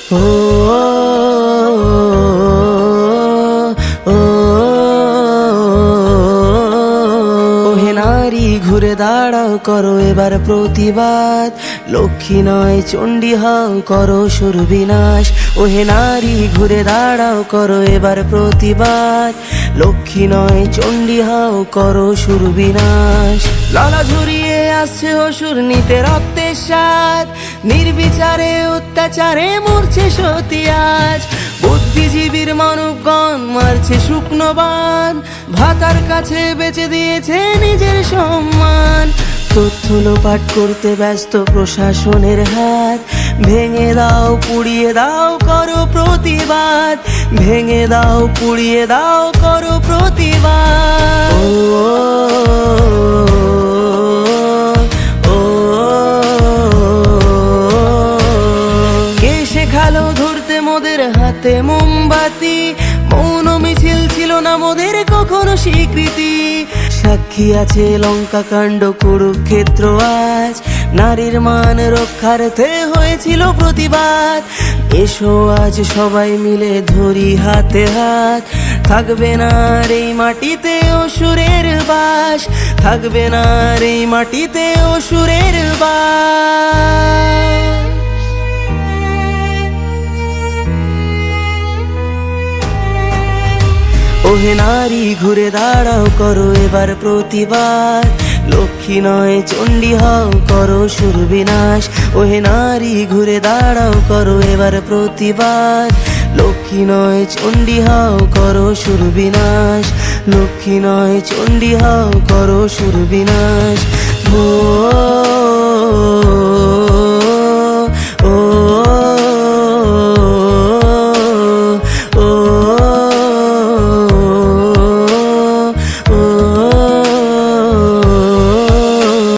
ও ওহে নারী ঘুরে দাঁড়াও করো এবার প্রতিবাদ, লক্ষ্মী নয় চণ্ডী হও করো সুরবিনাশ। ওহে নারী ঘুরে দাঁড়াও করো এবার প্রতিবাদ, লক্ষ্মী নয় চণ্ডী হও করো সুরবিনাশ। লালা ঝরিয়ে আসছে অসুর নিতে রক্তের স্বাদ, নির্বিচারে অত্যাচারে মরছে সতী আজ। বুদ্ধিজীবীর মানবগণ মারছে শুকনো বান, ভাতার কাছে বেচে দিয়েছে নিজের সম্মান। তথ্য লোপাট করতে ব্যস্ত প্রশাসনের হাত, ভেঙে দাও পুড়িয়ে দাও করো প্রতিবাদ, ভেঙে দাও পুড়িয়ে দাও করো প্রতিবাদ। কে শেখালো ধরতে মোদের হাতে মোমবাতি, মৌন মিছিল ছিল না মোদের কখনো স্বীকৃতি। সাক্ষী আছে লঙ্কা কাণ্ড কুরুক্ষেত্র আজ, নারীর মান রক্ষার্থে হয়েছিল প্রতিবাদ। এসো আজ সবাই মিলে ধরি হাতে হাত, থাকবে না আর এই মাটিতে অসুরের বাস, থাকবে না আর এই মাটিতে অসুরের বাস। ওহে নারী ঘুরে দাঁড়াও করো এবার প্রতিবাদ, লক্ষ্মী নয় চণ্ডী হও করো সুরবিনাশ। ওহে নারী ঘুরে দাঁড়াও করো এবার প্রতিবাদ, লক্ষ্মী নয় চণ্ডী হও করো সুরবিনাশ, লক্ষ্মী নয় চণ্ডী হও করো সুরবিনাশ। ও